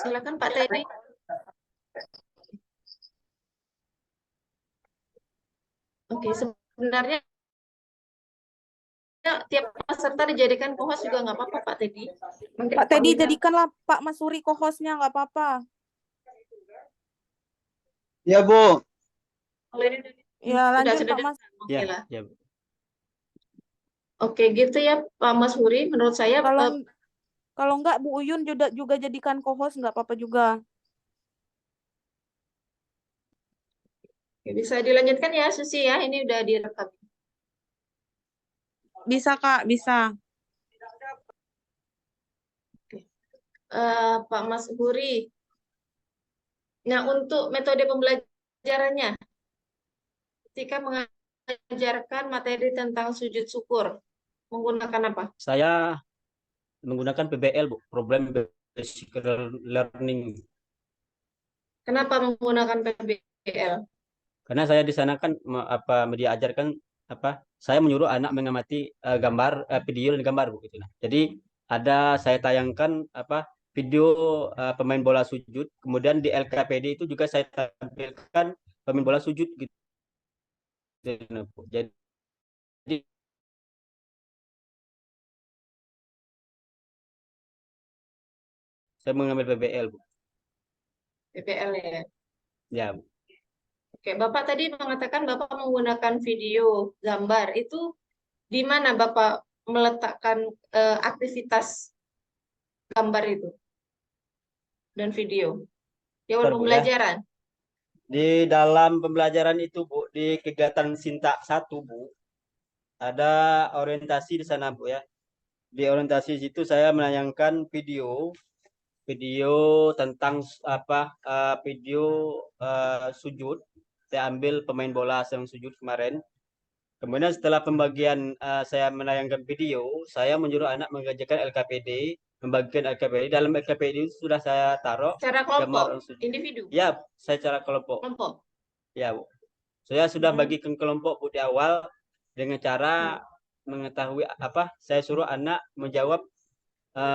Silakan Pak Teddy. Oke, sebenarnya tiap peserta dijadikan co-host juga nggak apa-apa Pak Teddy. Pak Teddy jadikanlah Pak Masuri co-hostnya, nggak apa-apa. Ya, Bu. Ya, lanjut sudah Pak Mas. Oke lah. Ya. Oke, gitu ya Pak Mas Huri. Menurut saya Kalau enggak Bu Uyun juga jadikan co-host, nggak apa-apa juga. bisa dilanjutkan ya Susi ya. Ini udah direkam. Bisa Kak, bisa. Pak Mas Huri. Nah, untuk metode pembelajarannya, ketika mengajarkan materi tentang sujud syukur, menggunakan apa? Saya menggunakan PBL, Bu. Problem Basic Learning. Kenapa menggunakan PBL? Karena saya di sana kan media ajarkan saya menyuruh anak mengamati gambar video dan gambar, Bu, gitu. Nah, jadi saya tayangkan video pemain bola sujud, kemudian di LKPD itu juga saya tampilkan pemain bola sujud gitu. Bu. Jadi saya mengambil PBL, Bu. PBL ya. Ya, Bu. Oke, Bapak tadi mengatakan Bapak menggunakan video, gambar. Itu di mana Bapak meletakkan aktivitas gambar itu dan video? Di awal Bentar, Bu, ya. pembelajaran. Di dalam pembelajaran itu, Bu, di kegiatan Sinta 1, Bu, ada orientasi di sana, Bu, ya. Di orientasi situ saya menayangkan video tentang video sujud. Saya ambil pemain bola yang sujud kemarin. Kemudian setelah pembagian saya menayangkan video, saya menyuruh anak mengerjakan LKPD, membagikan LKPD. Dalam LKPD itu sudah saya taruh Secara kelompok, gambar orang sujud. individu. Ya, saya cara kelompok. Kelompok. Ya, Bu. Saya sudah bagikan kelompok, Bu, di awal dengan cara mengetahui saya suruh anak menjawab,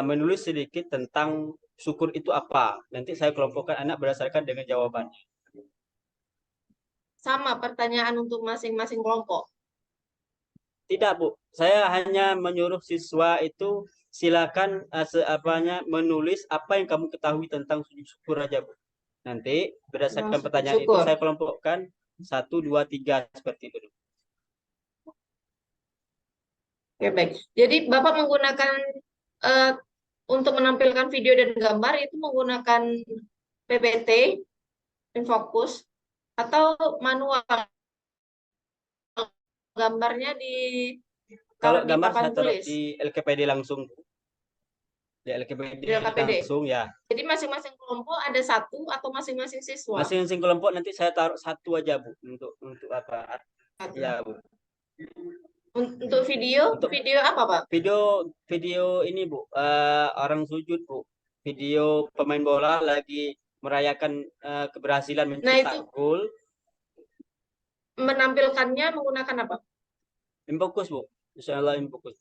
menulis sedikit tentang syukur itu apa. Nanti saya kelompokkan anak berdasarkan dengan jawabannya. Sama pertanyaan untuk masing-masing kelompok. Tidak, Bu. Saya hanya menyuruh siswa itu silakan menulis apa yang kamu ketahui tentang sujud syukur aja, Bu. Nanti berdasarkan pertanyaan itu saya kelompokkan 1, 2, 3 seperti itu. Oke, baik. Jadi Bapak menggunakan untuk menampilkan video dan gambar itu menggunakan PPT, Infokus, atau manual gambarnya Kalau di gambar papan saya taruh tulis. di LKPD langsung. Di LKPD Di LKPD. langsung, ya. Jadi masing-masing kelompok ada satu atau masing-masing siswa? Masing-masing kelompok nanti saya taruh satu aja, Bu, untuk apa? Satu. Ya, Bu. Untuk video, video apa, Pak? Video ini, Bu, orang sujud, Bu. Video pemain bola lagi merayakan keberhasilan mencetak gol. Menampilkannya menggunakan apa? Infokus, Bu. Insyaallah Infokus.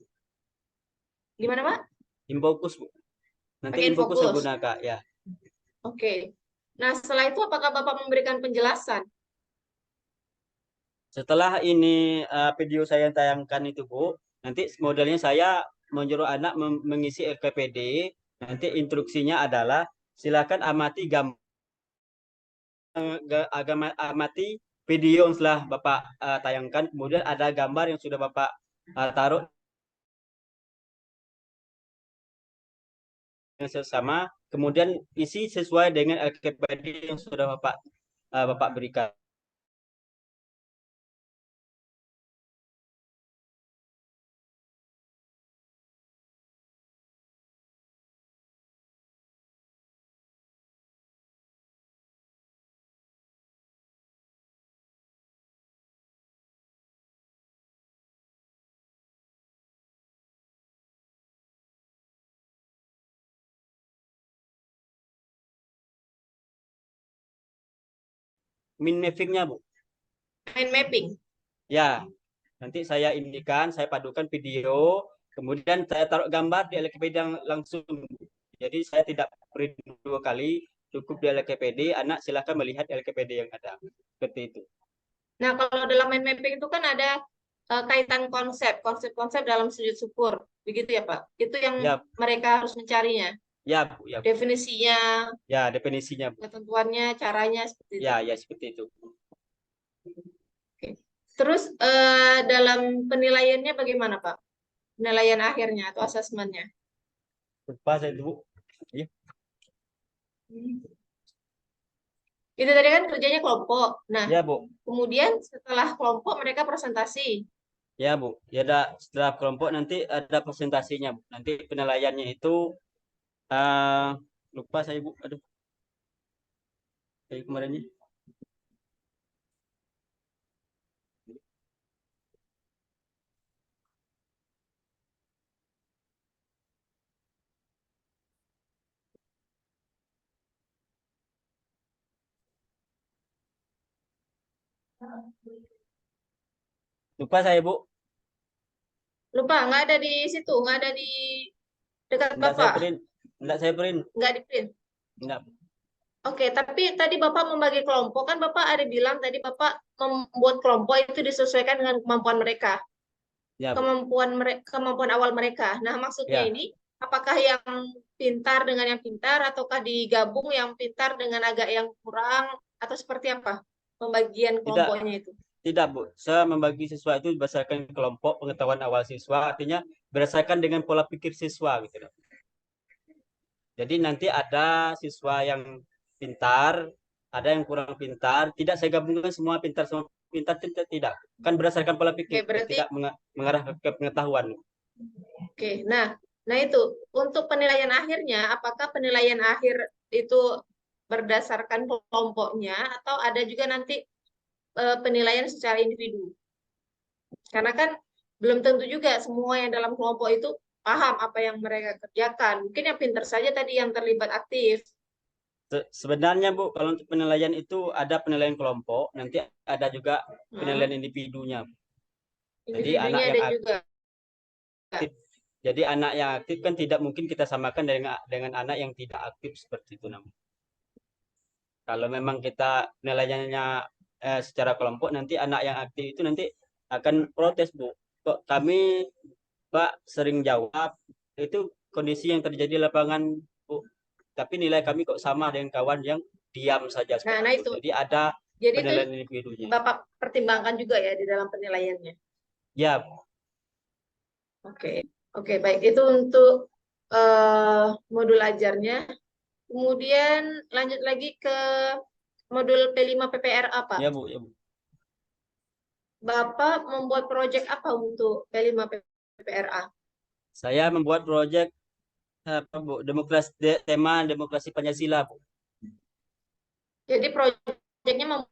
Gimana, Pak? Infokus, Bu. Nanti Infokus saya gunakan, ya. Oke. Nah, setelah itu apakah Bapak memberikan penjelasan? Setelah ini video saya tayangkan itu, Bu, nanti modelnya saya menyuruh anak mengisi LKPD. Nanti instruksinya adalah silakan amati video yang setelah Bapak tayangkan. Kemudian ada gambar yang sudah Bapak taruh yang sama. Kemudian isi sesuai dengan LKPD yang sudah Bapak berikan. Mind mapping-nya, Bu. Mind mapping. Ya, nanti saya indikan, saya padukan video, kemudian saya taruh gambar di LKPD yang langsung. Jadi saya tidak print 2 kali, cukup di LKPD, anak silakan melihat LKPD yang ada. Seperti itu. Nah, kalau dalam mind mapping itu kan ada kaitan konsep-konsep dalam sujud syukur. Begitu ya, Pak? Itu yang Ya, mereka harus mencarinya. ya, Bu, ya, Bu. Definisinya, Ya, definisinya, Bu. ketentuannya, caranya seperti itu. Ya, ya seperti itu. Oke. Terus dalam penilaiannya bagaimana, Pak? Penilaian akhirnya atau asesmennya? Lupa saya, Bu. Ya, Itu tadi kan kerjanya kelompok. Nah, ya, Bu. kemudian setelah kelompok mereka presentasi. Ya, Bu. Ya, setelah kelompok nanti ada presentasinya, Bu. Nanti penilaiannya itu lupa saya, Bu. Aduh. Kayak kemarinnya. Lupa saya, Bu. Lupa, nggak ada di situ, nggak ada di dekat Enggak saya Bapak, print. Enggak saya print. nggak di print. Enggak. Oke, tapi tadi Bapak membagi kelompok, kan Bapak ada bilang tadi Bapak membuat kelompok itu disesuaikan dengan kemampuan mereka, Ya, Bu. kemampuan awal mereka. Nah, maksudnya Ya. ini, apakah yang pintar dengan yang pintar, ataukah digabung yang pintar dengan agak yang kurang, atau seperti apa pembagian Tidak. kelompoknya itu? Tidak, Bu. Saya membagi siswa itu berdasarkan kelompok pengetahuan awal siswa, artinya berdasarkan dengan pola pikir siswa gitu loh. Jadi nanti ada siswa yang pintar, ada yang kurang pintar, tidak saya gabungkan semua pintar tidak. Kan berdasarkan pola pikir, Oke, berarti tidak mengarah ke pengetahuan. oke. Nah itu untuk penilaian akhirnya, apakah penilaian akhir itu berdasarkan kelompoknya atau ada juga nanti penilaian secara individu? Karena kan belum tentu juga semua yang dalam kelompok itu paham apa yang mereka kerjakan. Mungkin yang pintar saja tadi yang terlibat aktif. Sebenarnya, Bu, kalau untuk penilaian itu ada penilaian kelompok, nanti ada juga penilaian individunya. Jadi anak Individunya yang ada aktif, juga. jadi anak yang aktif kan tidak mungkin kita samakan dengan anak yang tidak aktif seperti itu namanya. Kalau memang kita penilaiannya secara kelompok, nanti anak yang aktif itu nanti akan protes, Bu. Kok kami, Pak, sering jawab, itu kondisi yang terjadi di lapangan, Bu. Tapi nilai kami kok sama dengan kawan yang diam saja seperti Nah itu. itu. Jadi ada Jadi itu penilaian individunya. Bapak pertimbangkan juga ya di dalam penilaiannya. Ya, Oke, oke baik. Itu untuk modul ajarnya. Kemudian lanjut lagi ke modul P5 PPRA, Pak. ya, Bu, ya, Bu. Bapak membuat proyek apa untuk P5 PPRA? Saya membuat proyek apa, Bu? Tema demokrasi Pancasila, Bu. Jadi proyeknya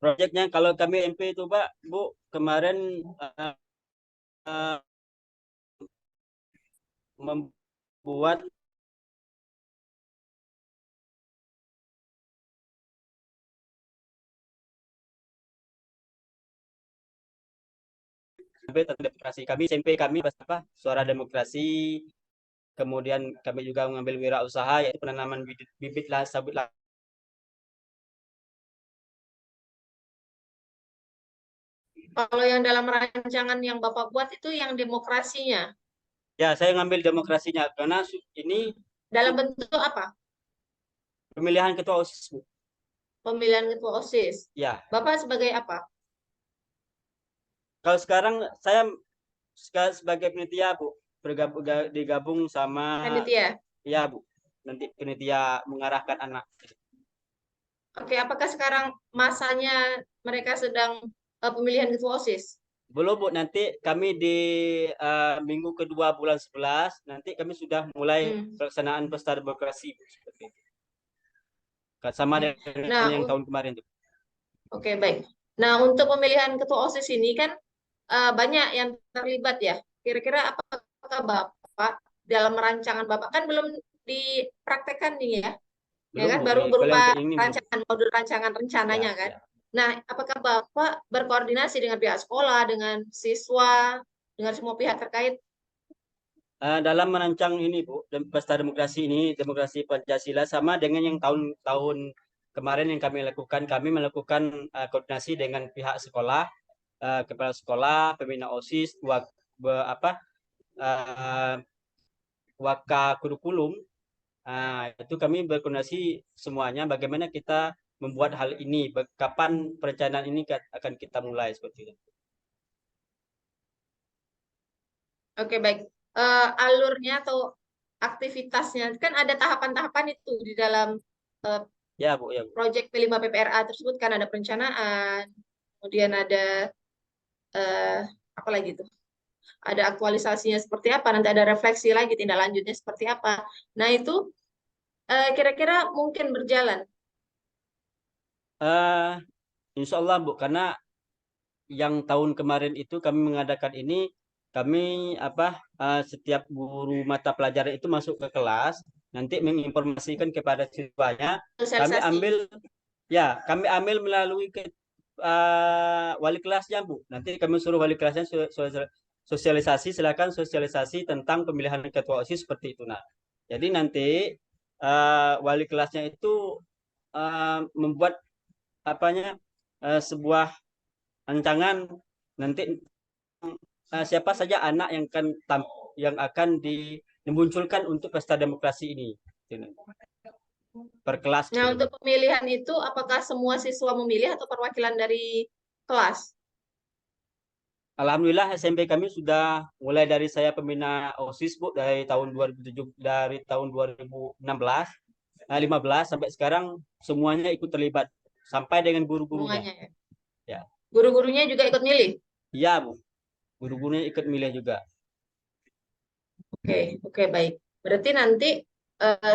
Proyeknya kalau kami MP itu, Pak, Bu, kemarin uh, membuat tentang demokrasi. Kami SMP kami apa? Suara Demokrasi. Kemudian kami juga mengambil wirausaha yaitu penanaman bibit lah sabut lah. kalau yang dalam rancangan yang Bapak buat itu yang demokrasinya. Ya, saya ngambil demokrasinya karena ini Dalam bentuk apa? pemilihan ketua OSIS, Bu. Pemilihan ketua OSIS. Ya, Bapak sebagai apa? kalau sekarang saya sebagai panitia, Bu, digabung sama Panitia. ya, Bu. Nanti panitia mengarahkan anak. Oke, apakah sekarang masanya mereka sedang pemilihan ketua OSIS? Belum, Bu, nanti kami di minggu kedua bulan 11 nanti kami sudah mulai pelaksanaan pesta demokrasi, Bu, seperti itu. Sama dengan Nah, yang tahun kemarin tuh. Oke, baik. Nah, untuk pemilihan ketua OSIS ini kan banyak yang terlibat ya. Kira-kira apakah Bapak dalam rancangan Bapak kan belum dipraktekkan nih ya? Ya Belum, kan Bu. baru Kalau berupa yang ini belum. rancangan modul rancangan rencananya Ya, kan. ya. Nah, apakah Bapak berkoordinasi dengan pihak sekolah, dengan siswa, dengan semua pihak terkait dalam merancang ini Bu, pesta demokrasi ini, demokrasi Pancasila sama dengan yang tahun-tahun kemarin yang kami melakukan koordinasi dengan pihak sekolah, kepala sekolah, pembina OSIS, eh, waka kurikulum. Itu kami berkoordinasi semuanya bagaimana kita membuat hal ini, kapan perencanaan ini akan kita mulai seperti itu. Oke, baik. Alurnya atau aktivitasnya kan ada tahapan-tahapan itu di dalam Ya Bu, ya Bu. proyek P5 PPRA tersebut, kan ada perencanaan, kemudian ada apa lagi tuh? Ada aktualisasinya seperti apa, nanti ada refleksi lagi tindak lanjutnya seperti apa. Nah, itu kira-kira mungkin berjalan. Insya Allah Bu, karena yang tahun kemarin itu kami mengadakan ini, kami setiap guru mata pelajaran itu masuk ke kelas, nanti menginformasikan kepada siswanya. Sosialisasi. Kami ambil melalui wali kelasnya Bu. Nanti kami suruh wali kelasnya sosialisasi, silakan sosialisasi tentang pemilihan ketua OSIS seperti itu. Nah, jadi nanti wali kelasnya itu membuat sebuah rancangan nanti siapa saja anak yang akan dimunculkan untuk pesta demokrasi ini per kelas. Nah, untuk pemilihan itu apakah semua siswa memilih atau perwakilan dari kelas? Alhamdulillah SMP kami sudah mulai dari saya pembina OSIS Bu dari tahun 2016, 15 sampai sekarang semuanya ikut terlibat sampai dengan guru-gurunya. Semuanya ya. Ya. Guru-gurunya juga ikut milih? Iya Bu, guru-gurunya ikut milih juga. Oke, baik. Berarti nanti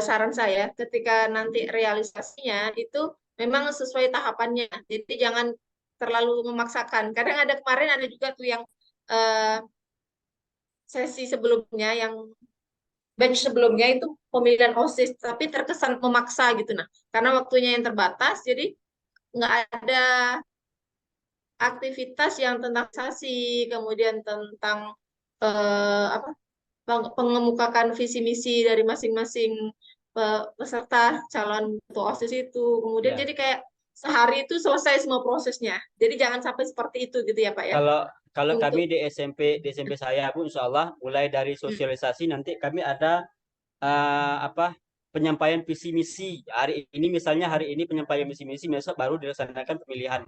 saran saya ketika nanti realisasinya itu memang sesuai tahapannya. Jadi jangan terlalu memaksakan. Kadang ada kemarin ada juga tuh yang sesi sebelumnya, yang batch sebelumnya itu pemilihan OSIS, tapi terkesan memaksa gitu. Nah, karena waktunya yang terbatas, jadi nggak ada aktivitas yang tentang sasi, kemudian tentang apa, pengemukakan visi misi dari masing-masing peserta calon ketua OSIS itu. Kemudian Ya. jadi kayak sehari itu selesai semua prosesnya. Jadi jangan sampai seperti itu gitu ya Pak ya. Kalau Untuk kami di SMP saya Bu, insya Allah mulai dari sosialisasi nanti kami ada penyampaian visi misi. Hari ini penyampaian visi misi, besok baru dilaksanakan pemilihan.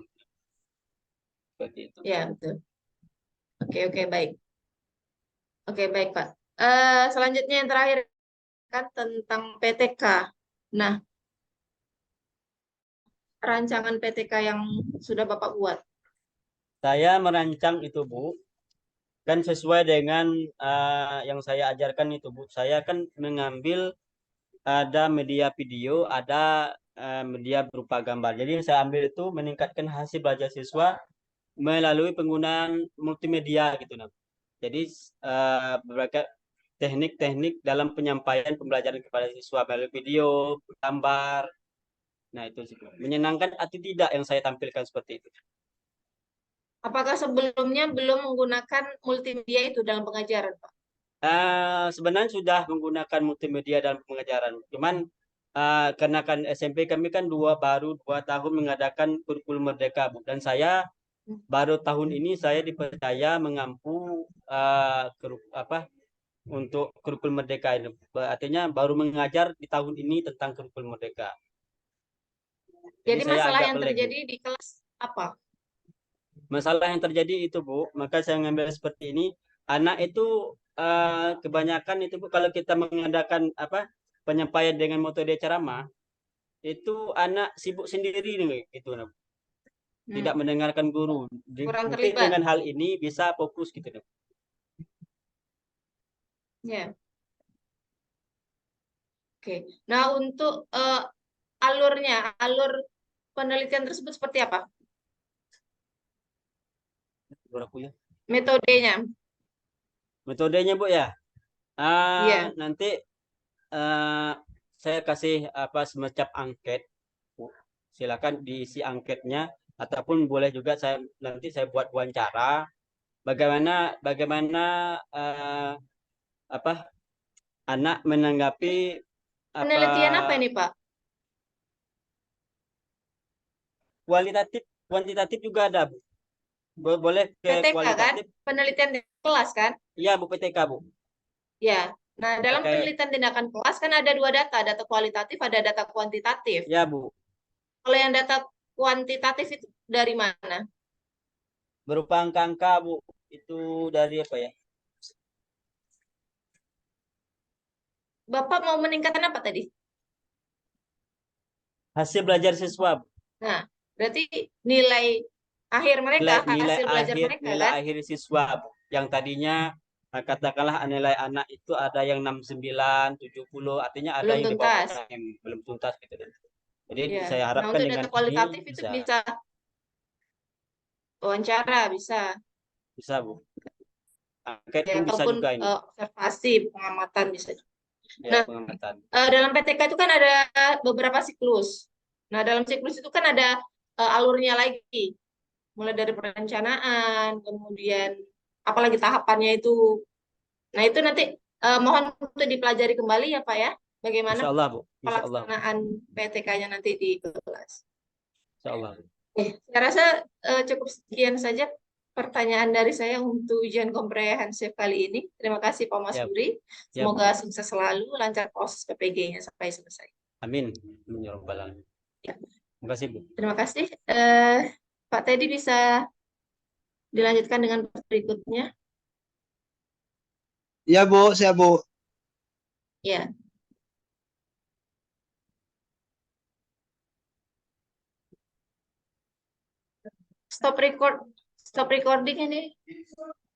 Seperti itu. ya, betul. Oke, baik. Oke, baik Pak. Selanjutnya yang terakhir kan tentang PTK. Nah, rancangan PTK yang sudah Bapak buat. Saya merancang itu Bu, kan sesuai dengan yang saya ajarkan itu Bu. Saya kan mengambil ada media video, ada media berupa gambar. Jadi yang saya ambil itu meningkatkan hasil belajar siswa melalui penggunaan multimedia gitu nah. Jadi beberapa teknik-teknik dalam penyampaian pembelajaran kepada siswa melalui video, gambar. Nah, itu sih. Menyenangkan atau tidak yang saya tampilkan seperti itu. Apakah sebelumnya belum menggunakan multimedia itu dalam pengajaran, Pak? Sebenarnya sudah menggunakan multimedia dalam pengajaran. Cuman karena kan SMP kami kan baru 2 tahun mengadakan kurikulum merdeka, Bu. Dan saya baru tahun ini saya dipercaya mengampu untuk kurikulum merdeka ini. Artinya baru mengajar di tahun ini tentang kurikulum merdeka. Jadi saya masalah agak yang melek, Bu. terjadi di kelas apa? Masalah yang terjadi itu Bu, maka saya mengambil seperti ini. Anak itu kebanyakan itu Bu, kalau kita mengadakan penyampaian dengan metode ceramah, itu anak sibuk sendiri nih gitu. Tidak mendengarkan guru. Kurang Mungkin terlibat. dengan hal ini bisa fokus gitu. Ya. Oke. Nah, untuk alur penelitian tersebut seperti apa? Metodenya. Metodenya Bu ya. Iya. Nanti saya kasih semacam angket. Bu. Silakan diisi angketnya ataupun boleh juga nanti saya buat wawancara bagaimana apa anak menanggapi Penelitian apa apa ini, Pak? kualitatif, kuantitatif juga ada, Bu. Boleh ke PTK kan? kualitatif. Penelitian di kelas kan? Iya, Bu, PTK, Bu. Ya. Nah, dalam Pakai penelitian tindakan kelas kan ada dua data kualitatif, ada data kuantitatif. ya, Bu. Kalau yang data kuantitatif itu dari mana? Berupa angka-angka, Bu. Itu dari apa ya? Bapak mau meningkatkan apa tadi? Hasil belajar siswa, Bu. Nah, berarti nilai akhir mereka, hasil belajar mereka Nilai kan? akhir siswa, Bu. Yang tadinya katakanlah nilai anak itu ada yang 69, 70, artinya ada Belum yang di bawah tuntas. PKM, belum tuntas gitu. Jadi Ya. saya Nah, harapkan untuk dengan data ini kualitatif itu bisa bisa wawancara, bisa. bisa, Bu. Angket Ya, pun bisa ataupun juga ini. observasi, pengamatan bisa. Ya, Nah, pengamatan. dalam PTK itu kan ada beberapa siklus. Nah, dalam siklus itu kan ada alurnya lagi, mulai dari perencanaan, kemudian apalagi tahapannya itu. Nah, itu nanti mohon untuk dipelajari kembali ya, Pak ya, bagaimana Insya Allah, Bu. Insya Allah, Bu. pelaksanaan PTK-nya nanti di kelas. Insya Allah, Bu. Saya rasa cukup sekian saja pertanyaan dari saya untuk ujian komprehensif kali ini. Terima kasih Pak Mas Ya, Bu. Budi. Ya, Bu. Semoga sukses selalu, lancar proses PPG-nya sampai selesai. Amin. Amin ya Rabbal Alamin. Ya, Terima kasih, Bu. terima kasih. Pak Teddy bisa dilanjutkan dengan berikutnya. Iya, Bu, siap, Bu. Ya, stop record, stop recording ini.